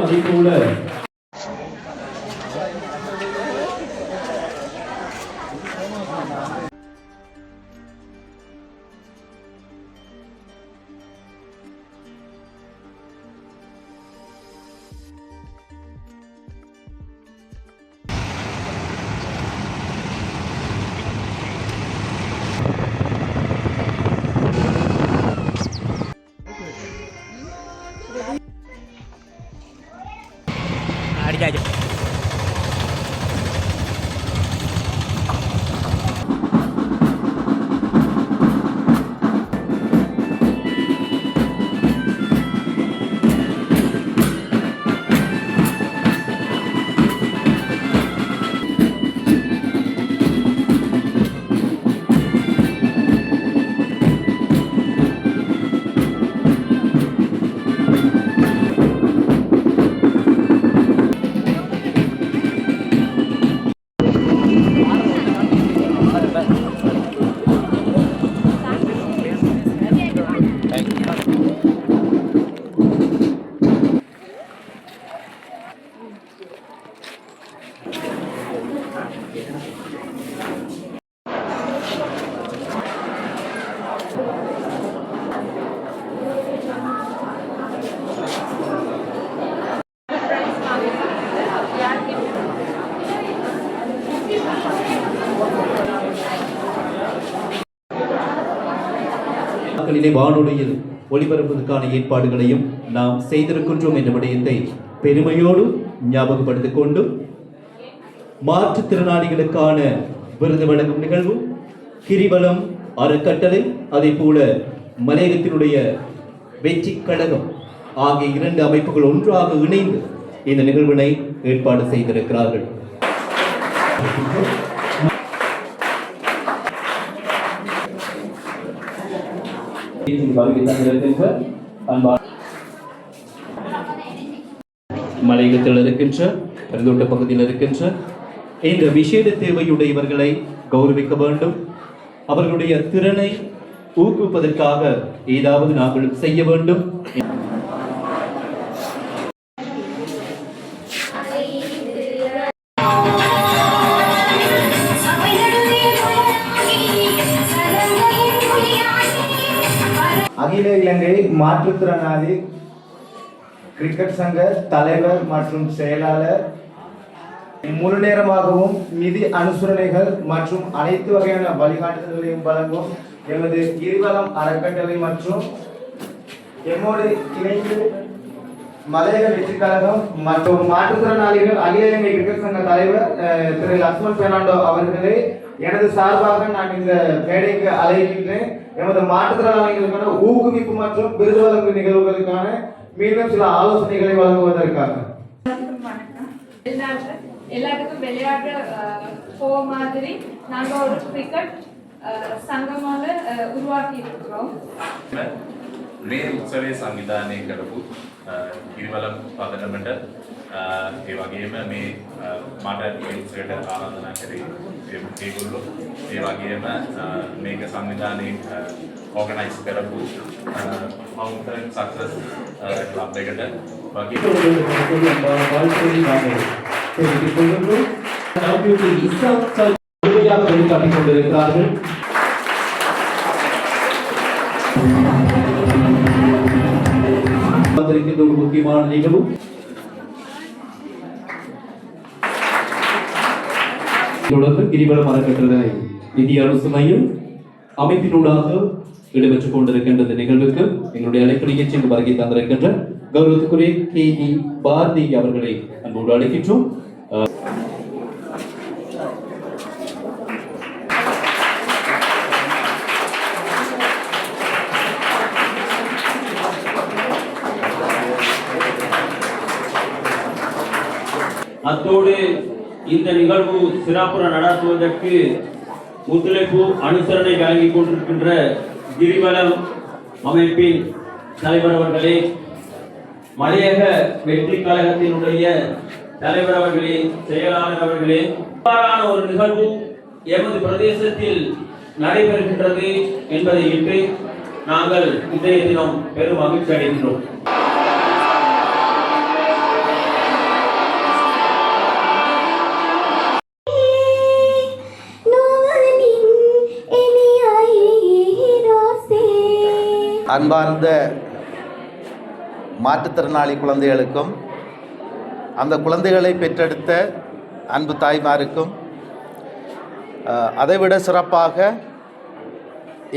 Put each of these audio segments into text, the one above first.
அவர்களையும் அதே போல வானொலியில் ஒளிபரப்புவதற்கான ஏற்பாடுகளையும் நாம் செய்திருக்கின்றோம் என்ற விடயத்தை பெருமையோடு ஞாபகப்படுத்திக் கொண்டு மாற்றுத்திறனாளிகளுக்கான விருது வழங்கும் நிகழ்வு கிரிவலம் அறக்கட்டளை அதே போல மலையகத்தினுடைய வெற்றி கழகம் ஆகிய இரண்டு அமைப்புகள் ஒன்றாக இணைந்து இந்த நிகழ்வினை ஏற்பாடு செய்திருக்கிறார்கள். மலையகத்தில் இருக்கின்ற பெருந்தோட்ட பகுதியில் இருக்கின்ற இந்த விசேட தேவையுடையவர்களை கௌரவிக்க வேண்டும். அவர்களுடைய திறனை ஊக்குவிப்பதற்காக ஏதாவது நாங்கள் செய்ய வேண்டும். அகில இலங்கை மாற்றுத்திறனாளி கிரிக்கெட் சங்க தலைவர் மற்றும் செயலாளர் முழு நேரமாகவும் நிதி அனுசரணைகள் மற்றும் அனைத்து வகையான வழிகாட்டுதல்களையும் வழங்கும் எமது கிரிவலம் அறக்கட்டளை மற்றும் எம்மோடு இணைந்து மலையக வெற்றி கழகம் மற்றும் மாற்றுத்திறனாளிகள் அகில இலங்கை கிரிக்கெட் சங்க தலைவர் திரு லக்ஷ்மண் பெர்னாண்டோ அவர்களே எனது சார்பாக நான் இந்த மேடைக்கு அழைக்கின்றேன். எமது மாற்றுத்திறனாளிகளுக்கான ஊக்குவிப்பு மற்றும் விருது வழங்கும் நிகழ்வுகளுக்கான மீண்டும் சில ஆலோசனைகளை வழங்குவதற்காக. எல்லாத்துக்கும் விளையாட்டு போக மாதிரி நாங்கள் ஒரு கிரிக்கெட் සංගමවල උරුවාකී இருக்கிறோம். මේ උත්සවයේ සංවිධානය කරපු කිරිවලම් පදනමට ඒ වගේම මේ මට මේ උත්සවයට ආරාධනා කරේ ඒගොල්ලෝ ඒ වගේම මේක සංවිධානයේ ඕගනයිස් කරපු මවුන්ටන් සක්සස් ක්ලබ් එකට වගේ வெளிக்காட்டிக் கொண்டிருக்கிறார்கள். ஒரு முக்கியமான நிகழ்வு தொடர்ந்து கிரிவலம் அறக்கட்டளை நிதி ஆலோசனையும் அமைப்பினூடாக இடம்பெற்றுக் கொண்டிருக்கின்ற இந்த நிகழ்வுக்கு எங்களுடைய அழைப்பு நிகழ்ச்சிக்கு வருகை தந்திருக்கின்ற கௌரவத்துக்குரிய KD பாரதி அவர்களை அன்போடு அழைக்கின்றோம். அத்தோடு இந்த நிகழ்வு சிறப்புற நடத்துவதற்கு ஒத்துழைப்பு அனுசரணை வழங்கிக் கொண்டிருக்கின்ற கிரிவலம் அமைப்பின் தலைவர் அவர்களே, மலையக வெற்றி கழகத்தினுடைய தலைவர் அவர்களே, செயலாளர் அவர்களே, இவ்வாறான ஒரு நிகழ்வு எமது பிரதேசத்தில் நடைபெறுகின்றது என்பதை இட்டு நாங்கள் இன்றைய தினம் பெரும் மகிழ்ச்சி அடைகின்றோம். அன்பார்ந்த மாற்றுத்திறனாளி குழந்தைகளுக்கும் அந்த குழந்தைகளை பெற்றெடுத்த அன்பு தாய்மாருக்கும் அதைவிட சிறப்பாக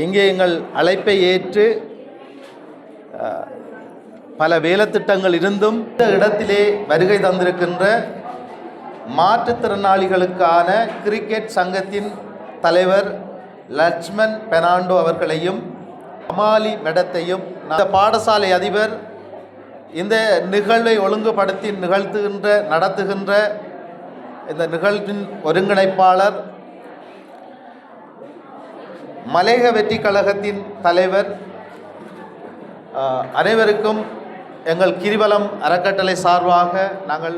இங்கே எங்கள் அழைப்பை ஏற்று பல வேலைத்திட்டங்கள் இருந்தும் இந்த இடத்திலே வருகை தந்திருக்கின்ற மாற்றுத்திறனாளிகளுக்கான கிரிக்கெட் சங்கத்தின் தலைவர் லட்சுமன் பெர்னாண்டோ அவர்களையும் அமாலி மேடத்தையும் இந்த பாடசாலை அதிபர் இந்த நிகழ்வை ஒழுங்குபடுத்தி நடத்துகின்ற இந்த நிகழ்வின் ஒருங்கிணைப்பாளர் மலையக வெற்றி கழகத்தின் தலைவர் அனைவருக்கும் எங்கள் கிரிவலம் அறக்கட்டளை சார்பாக நாங்கள்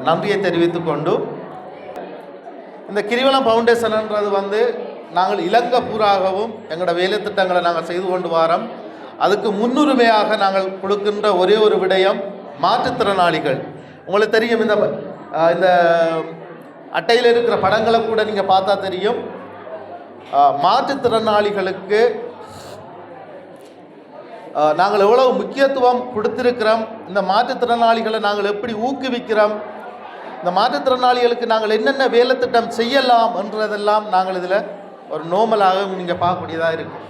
நன்றியை தெரிவித்துக் கொண்டு இந்த கிரிவலம் ஃபவுண்டேஷன்ன்றது நாங்கள் இலங்கை பூராகவும் எங்களோட வேலை திட்டங்களை நாங்கள் செய்து கொண்டு வரோம். அதுக்கு முன்னுரிமையாக நாங்கள் கொடுக்கின்ற ஒரே ஒரு விடயம் மாற்றுத்திறனாளிகள். உங்களுக்கு தெரியும், இந்த அட்டையில் இருக்கிற படங்களை கூட நீங்கள் பார்த்தா தெரியும். மாற்றுத்திறனாளிகளுக்கு நாங்கள் எவ்வளவு முக்கியத்துவம் கொடுத்திருக்கிறோம், இந்த மாற்றுத்திறனாளிகளை நாங்கள் எப்படி ஊக்குவிக்கிறோம், இந்த மாற்றுத்திறனாளிகளுக்கு நாங்கள் என்னென்ன வேலை திட்டம் செய்யலாம் என்றதெல்லாம் நாங்கள் இதில் ஒரு நோமலாக நீங்கள் பார்க்கக்கூடியதாக இருக்குது.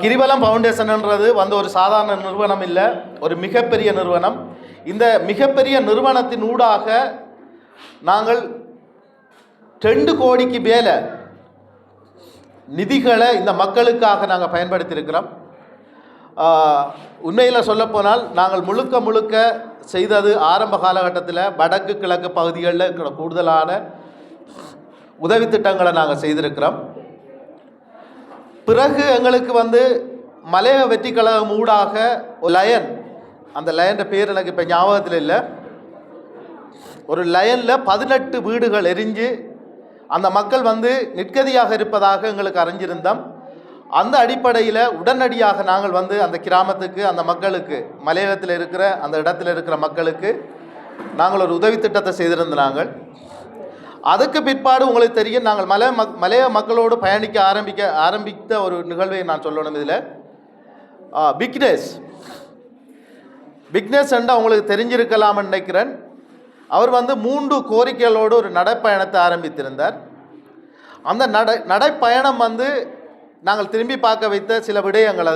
கிரிவலம் ஃபவுண்டேஷன்ன்றது ஒரு சாதாரண நிறுவனம் இல்லை, ஒரு மிகப்பெரிய நிறுவனம். இந்த மிகப்பெரிய நிறுவனத்தின் ஊடாக நாங்கள் 2 கோடிக்கு மேலே நிதிகளை இந்த மக்களுக்காக நாங்கள் பயன்படுத்தியிருக்கிறோம். உண்மையில் சொல்லப்போனால் நாங்கள் முழுக்க செய்தது ஆரம்ப காலகட்டத்தில் வடக்கு கிழக்கு பகுதிகளில் இருக்கிற கூடுதலான உதவி திட்டங்களை நாங்கள் செய்திருக்கிறோம். பிறகு எங்களுக்கு மலையக வெற்றி கழகம் ஊடாக ஒரு லயன், அந்த லயன் பேர் எனக்கு இப்போ ஞாபகத்தில் இல்லை, ஒரு லயனில் 18 வீடுகள் எரிஞ்சு அந்த மக்கள் நிற்கதியாக இருப்பதாக எங்களுக்கு அறிஞ்சிருந்தோம். அந்த அடிப்படையில் உடனடியாக நாங்கள் அந்த கிராமத்துக்கு, அந்த மக்களுக்கு, மலையகத்தில் இருக்கிற அந்த இடத்துல இருக்கிற மக்களுக்கு நாங்கள் ஒரு உதவி திட்டத்தை செய்திருந்த நாங்கள். அதுக்கு பிற்பாடு உங்களுக்கு தெரியும், நாங்கள் மலையக மக்களோடு பயணிக்க ஆரம்பித்த ஒரு நிகழ்வை நான் சொல்லணும். இதில் பிக்னஸ் என்றால் உங்களுக்கு தெரிஞ்சிருக்கலாம்னு நினைக்கிறேன். அவர் 3 கோரிக்கைகளோடு ஒரு நடைப்பயணத்தை ஆரம்பித்திருந்தார். அந்த நடைப்பயணம் நாங்கள் திரும்பி பார்க்க வைத்த சில விடயங்கள்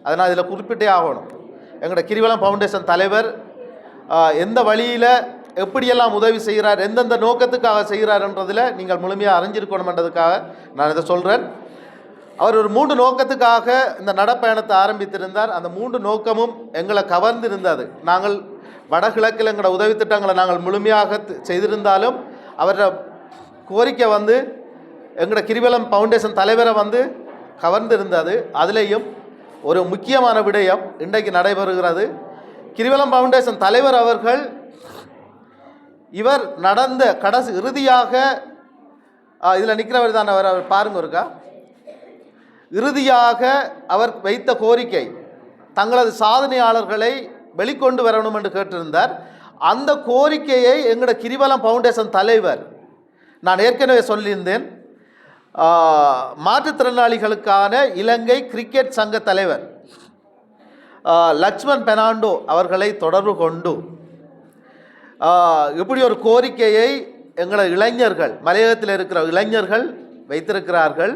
அதனால் இதில் குறிப்பிட்டே ஆகணும். எங்களோட கிரிவலம் ஃபவுண்டேஷன் தலைவர் எந்த வழியில் எப்படியெல்லாம் உதவி செய்கிறார், எந்தெந்த நோக்கத்துக்காக செய்கிறார்ன்றதில் நீங்கள் முழுமையாக அறிஞ்சிருக்கணும்ன்றதுக்காக நான் இதை சொல்கிறேன். அவர் ஒரு 3 நோக்கத்துக்காக இந்த நடைப்பயணத்தை ஆரம்பித்திருந்தார். அந்த 3 நோக்கமும் எங்களை கவர்ந்திருந்தது. நாங்கள் வடகிழக்கில் எங்களோட உதவி திட்டங்களை நாங்கள் முழுமையாக செய்திருந்தாலும் அவரோட கோரிக்கை எங்களோட கிரிவலம் ஃபவுண்டேஷன் தலைவரை கவர்ந்திருந்தது. அதிலேயும் ஒரு முக்கியமான விடயம் இன்றைக்கு நடைபெறுகிறது. கிரிவலம் ஃபவுண்டேஷன் தலைவர் அவர்கள் இவர் நடந்த இறுதியாக இதில் நிற்கிறவர் தான் அவர் பாருங்க இருக்கா, இறுதியாக அவர் வைத்த கோரிக்கை தங்களது சாதனையாளர்களை வெளிக்கொண்டு வரணும் என்று கேட்டிருந்தார். அந்த கோரிக்கையை எங்களோட கிரிவலம் ஃபவுண்டேஷன் தலைவர், நான் ஏற்கனவே சொல்லியிருந்தேன், மாற்றுத்திறனாளிகளுக்கான இலங்கை கிரிக்கெட் சங்க தலைவர் லட்சுமன் பெர்னாண்டோ அவர்களை தொடர்பு கொண்டு இப்படி ஒரு கோரிக்கையை எங்களோட இளைஞர்கள், மலையகத்தில் இருக்கிற இளைஞர்கள் வைத்திருக்கிறார்கள்.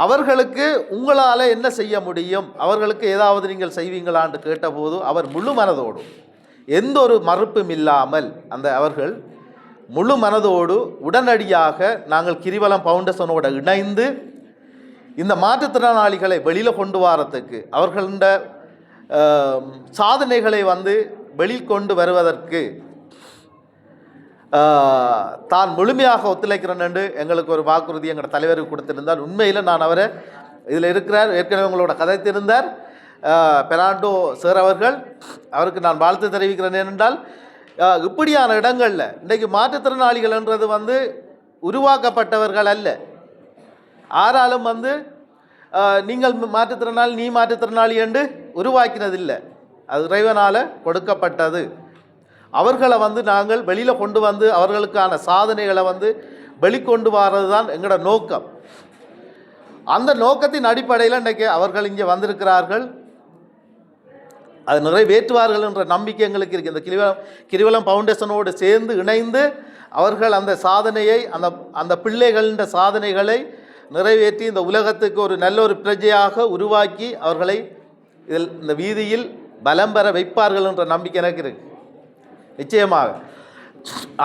அவர்களுக்கு உங்களால் என்ன செய்ய முடியும், அவர்களுக்கு ஏதாவது நீங்கள் செய்வீங்களான்னு கேட்டபோது அவர் முழு மனதோடு, எந்த ஒரு மறுப்பும் இல்லாமல் அவர்கள் முழு மனதோடு உடனடியாக நாங்கள் கிரிவலம் ஃபவுண்டேஷனோடு இணைந்து இந்த மாற்றுத்திறனாளிகளை வெளியில் கொண்டு வரத்துக்கு, அவர்கள சாதனைகளை வெளியில் கொண்டு வருவதற்கு தான் முழுமையாக ஒத்துழைக்கிறேன் என்று எங்களுக்கு ஒரு வாக்குறுதி எங்கள் தலைவருக்கு கொடுத்திருந்தார். உண்மையில் நான் அவரை இதில் இருக்கிறார், ஏற்கனவே உங்களோட கதைத்திருந்தார் பெர்னாண்டோ சார் அவர்கள், அவருக்கு நான் வாழ்த்து தெரிவிக்கிறேன். ஏனென்றால் இப்படியான இடங்களில் இன்றைக்கு மாற்றுத்திறனாளிகள் என்றது உருவாக்கப்பட்டவர்கள் அல்ல, ஆறாலும் நீங்கள் மாற்றுத்திறனாளி, நீ மாற்றுத்திறனாளி என்று உருவாக்கினதில்லை, அது இறைவனால் கொடுக்கப்பட்டது. அவர்களை நாங்கள் வெளியில் கொண்டு அவர்களுக்கான சாதனைகளை வெளிக்கொண்டு வர்றது தான் எங்களோட நோக்கம். அந்த நோக்கத்தின் அடிப்படையில் இன்றைக்கு அவர்கள் இங்கே வந்திருக்கிறார்கள். அது நிறைவேற்றுவார்கள் என்ற நம்பிக்கை எங்களுக்கு இருக்குது. இந்த கிரிவலம் ஃபவுண்டேஷனோடு சேர்ந்து இணைந்து அவர்கள் அந்த சாதனையை அந்த பிள்ளைகளின் சாதனைகளை நிறைவேற்றி இந்த உலகத்துக்கு ஒரு நல்ல ஒரு பிரஜையாக உருவாக்கி அவர்களை இந்த வீதியில் பலம் பெற வைப்பார்கள் என்ற நம்பிக்கை எனக்கு இருக்கு. நிச்சயமாக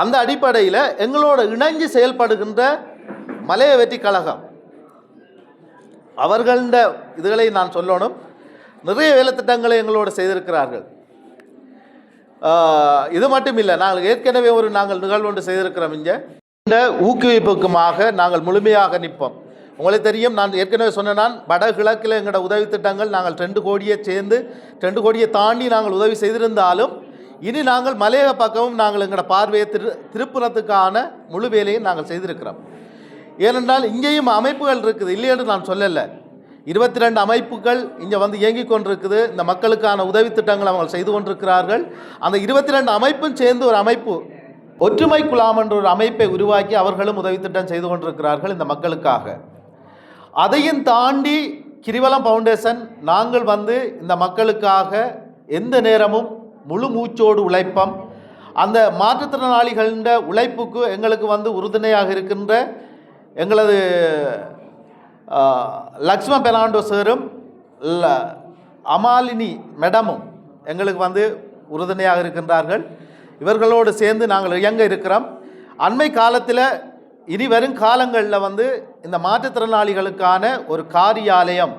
அந்த அடிப்படையில் எங்களோட இணைஞ்சு செயல்படுகின்ற மலைய வெற்றி கழகம் அவர்கள இதுகளை நான் சொல்லணும். நிறைய வேலை திட்டங்களை எங்களோடு செய்திருக்கிறார்கள். இது மட்டும் இல்லை, நாங்கள் ஏற்கனவே நாங்கள் நிகழ்வு ஒன்று செய்திருக்கிறோம். இங்கே இந்த ஊக்குவிப்புக்குமாக நாங்கள் முழுமையாக நிற்போம். உங்களுக்கு தெரியும், நான் ஏற்கனவே சொன்னேன், வடகிழக்கில் எங்களோட உதவி திட்டங்கள் நாங்கள் 2 கோடியை சேர்ந்து 2 கோடியை தாண்டி நாங்கள் உதவி செய்திருந்தாலும் இனி நாங்கள் மலையக பக்கமும் நாங்கள் எங்களோட பார்வையை திருப்புறத்துக்கான முழு வேலையை நாங்கள் செய்திருக்கிறோம். ஏனென்றால் இங்கேயும் அமைப்புகள் இருக்குது, இல்லை என்று நான் சொல்லலை. 22 அமைப்புகள் இங்கே இயங்கிக் கொண்டிருக்குது. இந்த மக்களுக்கான உதவி திட்டங்கள் அவங்க செய்து கொண்டிருக்கிறார்கள். அந்த 22 அமைப்பும் சேர்ந்து ஒரு அமைப்பு ஒற்றுமை குழாம் என்ற ஒரு அமைப்பை உருவாக்கி அவர்களும் உதவி திட்டம் செய்து கொண்டிருக்கிறார்கள் இந்த மக்களுக்காக. அதையும் தாண்டி கிரிவலம் ஃபவுண்டேஷன் நாங்கள் இந்த மக்களுக்காக எந்த நேரமும் முழு மூச்சோடு உழைப்போம். அந்த மாற்றுத்திறனாளிகளின் உழைப்புக்கு எங்களுக்கு உறுதுணையாக இருக்கின்ற எங்களது லக்ஷ்ம பெர்னாண்டோ சாரும் அமாலினி மேடமும் எங்களுக்கு உறுதுணையாக இருக்கின்றார்கள். இவர்களோடு சேர்ந்து நாங்கள் இயங்க இருக்கிறோம். அண்மை காலத்தில் இனி வரும் காலங்களில் இந்த மாற்றுத்திறனாளிகளுக்கான ஒரு காரியாலயம்,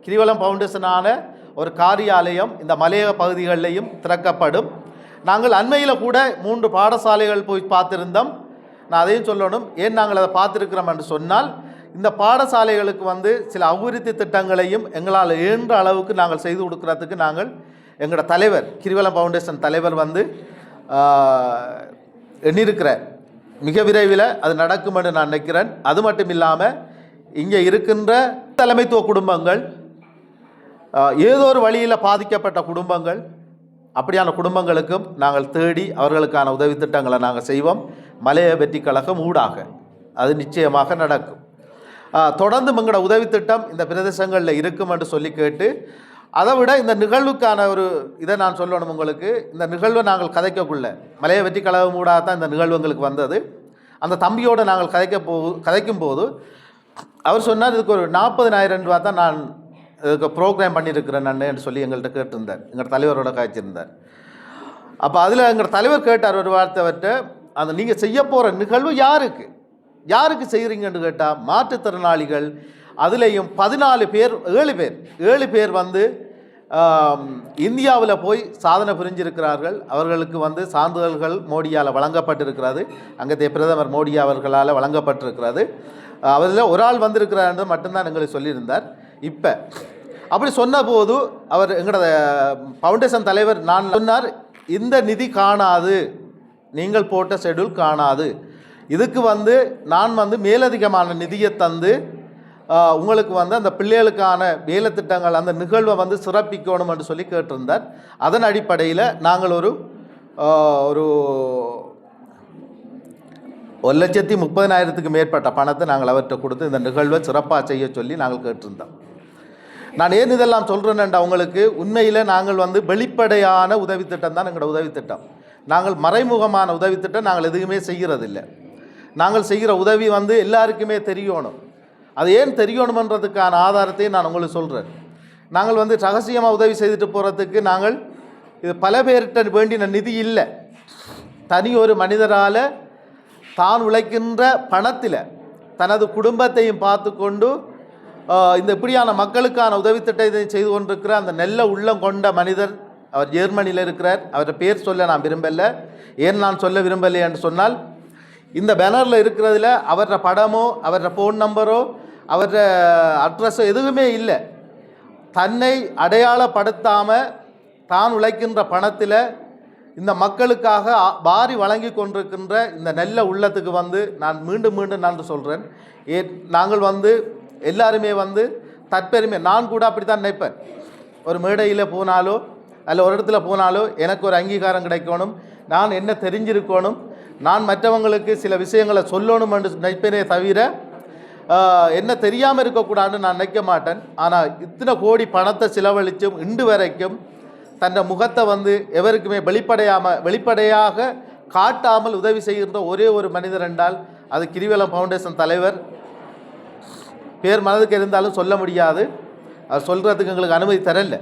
கிரிவலம் ஃபவுண்டேஷனான ஒரு காரியாலயம் இந்த மலையக பகுதிகளிலையும் திறக்கப்படும். நாங்கள் அண்மையில் கூட 3 பாடசாலைகள் போய் பார்த்துருந்தோம். நான் அதையும் சொல்லணும். ஏன் நாங்கள் அதை பார்த்துருக்கிறோம் என்று சொன்னால், இந்த பாடசாலைகளுக்கு சில அபிவிருத்தி திட்டங்களையும் எங்களால் இயன்ற அளவுக்கு நாங்கள் செய்து கொடுக்கறதுக்கு நாங்கள் எங்களோட தலைவர், கிரிவலம் ஃபவுண்டேஷன் தலைவர் எண்ணியிருக்கிறார். மிக விரைவில் அது நடக்கும் என்று நான் நினைக்கிறேன். அது மட்டும் இல்லாமல் இங்கே இருக்கின்ற தலைமைத்துவ குடும்பங்கள், ஏதோ ஒரு வழியில் பாதிக்கப்பட்ட குடும்பங்கள், அப்படியான குடும்பங்களுக்கும் நாங்கள் தேடி அவர்களுக்கான உதவி திட்டங்களை நாங்கள் செய்வோம். மலைய வெற்றி கழகம் ஊடாக அது நிச்சயமாக நடக்கும். தொடர்ந்து எங்களோட உதவி திட்டம் இந்த பிரதேசங்களில் இருக்கும் என்று சொல்லி கேட்டு, அதை விட இந்த நிகழ்வுக்கான ஒரு இதை நான் சொல்லணும் உங்களுக்கு. இந்த நிகழ்வை நாங்கள் கதைக்கக்குள்ள மலைய வெற்றி கழகம் ஊடாக தான் இந்த நிகழ்வு எங்களுக்கு வந்தது. அந்த தம்பியோடு நாங்கள் கதைக்கும் போது அவர் சொன்னார், இதுக்கு ஒரு 40,000 ரூபா தான் நான் இதுக்கு ப்ரோக்ராம் பண்ணியிருக்கிறேன் நான் சொல்லி எங்கள்கிட்ட கேட்டிருந்தார். எங்கள் தலைவரோட காய்ச்சிருந்தார். அப்போ அதில் எங்கள் தலைவர் கேட்டார் ஒரு வார்த்தைவற்ற, அந்த நீங்கள் செய்ய போகிற நிகழ்வு யாருக்கு செய்கிறீங்கன்னு கேட்டால் மாற்றுத்திறனாளிகள். அதுலேயும் 14 பேர் 7 பேர் இந்தியாவில் போய் சாதனை புரிஞ்சிருக்கிறார்கள். அவர்களுக்கு சான்றிதழ்கள் மோடியால் வழங்கப்பட்டிருக்கிறது. அங்கே பிரதமர் மோடி அவர்களால் வழங்கப்பட்டிருக்கிறது. அவரில் ஒரு ஆள் வந்திருக்கிறார் மட்டும்தான் எங்களுக்கு சொல்லியிருந்தார். இப்போ அப்படி சொன்னபோது அவர் எங்களோட ஃபவுண்டேஷன் தலைவர் நான் சொன்னார், இந்த நிதி காணாது, நீங்கள் போட்ட ஷெட்யூல் காணாது. இதுக்கு நான் மேலதிகமான நிதியை தந்து உங்களுக்கு அந்த பிள்ளைகளுக்கான வேலை திட்டங்கள் அந்த நிகழ்வை சிறப்பிக்கணும் என்று சொல்லி கேட்டிருந்தார். அதன் அடிப்படையில் நாங்கள் ஒரு 1,30,000க்கு மேற்பட்ட பணத்தை நாங்கள் அவர்கிட்ட கொடுத்து இந்த நிகழ்வை சிறப்பாக செய்ய சொல்லி நாங்கள் கேட்டிருந்தோம். நான் ஏன் இதெல்லாம் சொல்கிறேன்டா, உங்களுக்கு உண்மையில் நாங்கள் வெளிப்படையான உதவி திட்டம் தான் எங்களோட உதவி திட்டம். நாங்கள் மறைமுகமான உதவி திட்டம் நாங்கள் எதுவுமே செய்கிறதில்லை. நாங்கள் செய்கிற உதவி எல்லாருக்குமே தெரியணும். அது ஏன் தெரியணுமன்றதுக்கான ஆதாரத்தையும் நான் உங்களுக்கு சொல்கிறேன். நாங்கள் ரகசியமாக உதவி செய்துட்டு போகிறதுக்கு நாங்கள் இது பல பேர்கிட்ட வேண்டின நிதி இல்லை. தனி ஒரு மனிதரால் தான் உழைக்கின்ற பணத்தில் தனது குடும்பத்தையும் பார்த்து கொண்டு இந்த இப்படியான மக்களுக்கான உதவி திட்டத்தை செய்து கொண்டிருக்கிற அந்த நல்ல உள்ளம் கொண்ட மனிதர், அவர் ஜெர்மனியில் இருக்கிறார். அவரை பேர் சொல்ல நான் விரும்பலை. ஏன் நான் சொல்ல விரும்பலை என்று சொன்னால், இந்த பேனரில் இருக்கிறதுல அவரோட படமோ அவரோட ஃபோன் நம்பரோ அவரோட அட்ரஸோ எதுவுமே இல்லை. தன்னை அடையாளப்படுத்தாமல் தான் உழைக்கின்ற பணத்தில் இந்த மக்களுக்காக வாரி வழங்கி கொண்டிருக்கின்ற இந்த நல்ல உள்ளத்துக்கு நான் மீண்டும் நான் சொல்கிறேன். நாங்கள் எல்லாருமே தற்பெருமை, நான் கூட அப்படி தான் நினைப்பேன். ஒரு மேடையில் போனாலோ அல்ல ஒரு இடத்துல போனாலோ எனக்கு ஒரு அங்கீகாரம் கிடைக்கணும், நான் என்ன தெரிஞ்சிருக்கணும், நான் மற்றவங்களுக்கு சில விஷயங்களை சொல்லணும் என்று நினைப்பேனே தவிர என்ன தெரியாமல் இருக்கக்கூடாதுன்னு நான் நினைக்க மாட்டேன். ஆனால் இத்தனை கோடி பணத்தை செலவழித்தும் இன்று வரைக்கும் தன்னை முகத்தை வந்து எவருக்குமே வெளிப்படையாக காட்டாமல் உதவி செய்கின்ற ஒரே ஒரு மனிதர் என்றால் அது கிரிவலம் ஃபவுண்டேஷன் தலைவர். பேர் மனதுக்கு இருந்தாலும் சொல்ல முடியாது, அது சொல்கிறதுக்கு எங்களுக்கு அனுமதி தரல.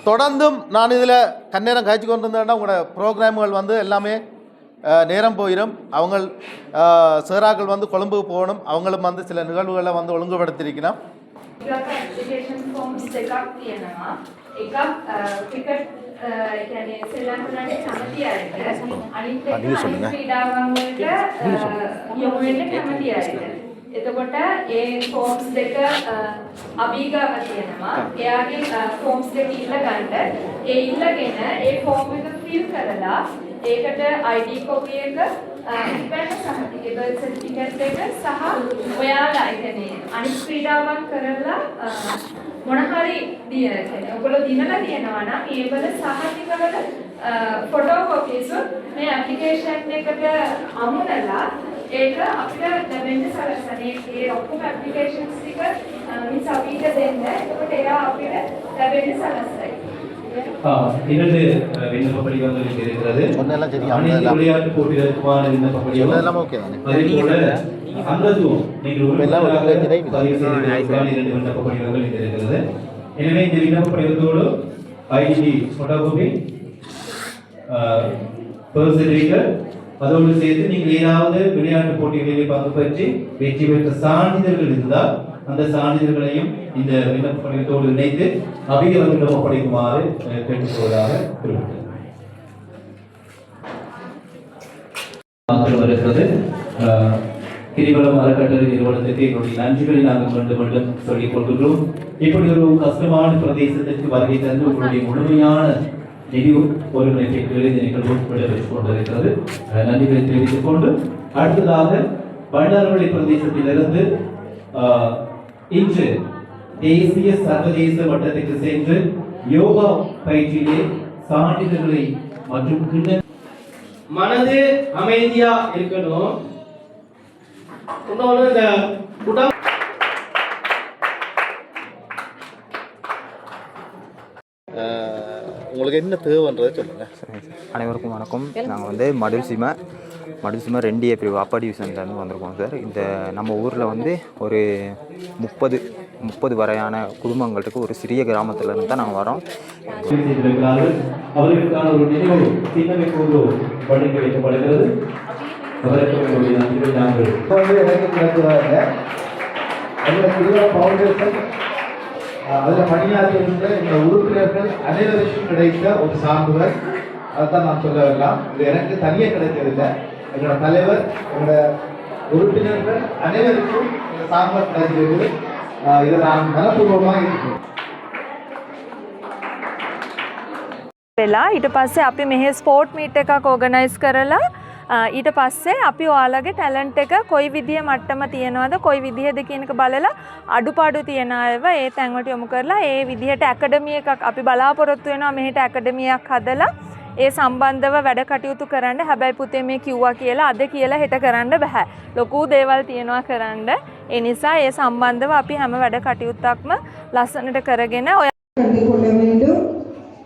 தொடர்ந்தும் நான் இதில் கண்ணேரம் காய்ச்சி கொண்டு வந்தேன்னா உங்களோட ப்ரோக்ராம்கள் வந்து எல்லாமே நேரம் போயிடும். அவங்க சேராக்கள் வந்து கொழும்புக்கு போகணும், அவங்களும் வந்து சில நிகழ்வுகளை வந்து ஒழுங்குபடுத்தியிருக்கணும். එතකොට ඒ ෆෝම්ස් දෙක අභිගාව තියෙනවා. එයාගේ ෆෝම්ස් දෙක ඉල්ල ගන්න. ඒ ඉල්ලගෙන ඒ ෆෝම් එක ෆිල් කරලා ඒකට ID කොපි එක ඉපැන්න සහතිකේ බර්ත් සර්ටිෆිකේට් එක සහ ඔයාලා ඉන්නේ අනිත් ක්‍රීඩාවන් කරලා මොන හරි දින කියන්නේ ඔයගොල්ලෝ දිනලා තියෙනවා නම් ඒ වල සහතිකවල ෆොටෝ කොපීස් මේ ඇප්ලිකේෂන් එකට අමුණලා ඒක අපිට ලැබෙන්න සලසන්නේ ඒ ඔක්කොම ඇප්ලිකේෂන්ස් ටික මිස් අපිට දෙන්න. එතකොට ඒවා අපිට ලැබෙන්න සලසයි. இரண்டு விண்ணப்ப படிவங்கள் இருக்கிறது. அனைத்து விளையாட்டு போட்டிகளுக்கான விண்ணப்ப படிவம். அதேபோல அங்கத்துவம் நீங்கள் இரண்டு விண்ணப்ப படிவங்கள் இருக்கிறது. எனவே இந்த விண்ணப்ப படிவத்தோடு ஐடி போட்டோகாபி, பர்த் சர்டிஃபிகேட், அதோடு சேர்த்து நீங்கள் ஏதாவது விளையாட்டு போட்டிகளில் பங்கு பெற்று வெற்றி பெற்ற சான்றிதழ்கள் இருந்தால் அந்த சான்றிதழ்களையும் இந்த விண்ணப்ப படிவத்தோடு இணைத்து அபிகவர்களிடம் ஒப்படைக்குமாறு கேட்டுக்கொள்வதாக வருகிறது. கிரிவலம் அறக்கட்டளை நிறுவனத்திற்கு எங்களுடைய நன்றிகளை நாங்கள் மீண்டும் சொல்லிக் கொள்கிறோம். இப்படி ஒரு கஷ்டமான பிரதேசத்திற்கு வருகை தந்து உங்களுடைய முழுமையான நிதி ஒருங்கிணைப்பிற்கு இந்த நிகழ்வு விடைபெற்றுக் கொண்டிருக்கிறது. நன்றிகளை தெரிவித்துக் கொண்டு அடுத்ததாக பண்டாரவளி பிரதேசத்திலிருந்து இன்று தேசிய சர்வதேச மட்டத்திற்கு சென்று யோகா பயிற்சியிலே சான்றிதழ்களை மற்றும் மனது அமைதியா இருக்கணும். இன்னொன்று இந்த உடம்பு உங்களுக்கு என்ன தேவைன்றதை சொல்லுங்கள். அனைவருக்கும் வணக்கம். நாங்கள் வந்து மடுசிமை 2A பிரிவு அப்பா டிவிஷன்லேருந்து வந்திருக்கோம் சார். இந்த நம்ம ஊரில் வந்து ஒரு 30 வரையான குடும்பங்கள் இருக்குது. ஒரு சிறிய கிராமத்துலேருந்து தான் நாங்கள் வரோம். அவர்களுக்கான ஒரு நினைவு சின்னமைப்பு வழங்கி வைக்கப்படுகிறது. அதில் பணியாற்றுகின்ற இந்த உறுப்பினர்கள் அனைவருக்கும் கிடைத்த ஒரு சான்றிதழ். அதுதான் நான் சொல்ல வரலாம். இது எனக்கு தனியாக கிடைக்கவில்லை. எங்களோட தலைவர், எங்களோட உறுப்பினர்கள் அனைவருக்கும் இந்த சான்றிதழ் கிடைக்கிறது. இதை நான் மனப்பூர்வமாக இருக்கிறேன். ඊට පස්සේ අපි මෙහි ස්පෝර්ට් මීට් එකක් ඕගනයිස් කරලා ඊට පස්සේ අපි ඔයාලගේ ටැලන්ට් එක කොයි විදිය මට්ටම තියෙනවද කොයි විදිහද කියන එක බලලා අඩුපාඩු තියෙන අයව ඒ තැන්වලට යොමු කරලා ඒ විදිහට ඇකඩමි එකක් අපි බලාපොරොත්තු වෙනවා. මෙහෙට ඇකඩමි එකක් හදලා ඒ සම්බන්ධව වැඩ කටයුතු කරන්න. හැබැයි පුතේ මේ කිව්වා කියලා අද කියලා හෙට කරන්න බෑ. ලොකු දේවල් තියෙනවා කරන්න. ඒ නිසා ඒ සම්බන්ධව අපි හැම වැඩ කටයුත්තක්ම ලස්සනට කරගෙන கொள்ள வேண்டும்.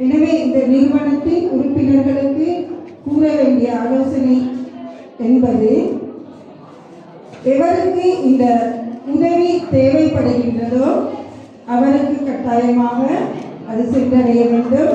எனவே இந்த நிறுவனத்தின் உறுப்பினர்களுக்கு கூற வேண்டிய ஆலோசனை என்பது, எவருக்கு இந்த உதவி தேவைப்படுகின்றதோ அவருக்கு கட்டாயமாக அது சென்றடைய வேண்டும்.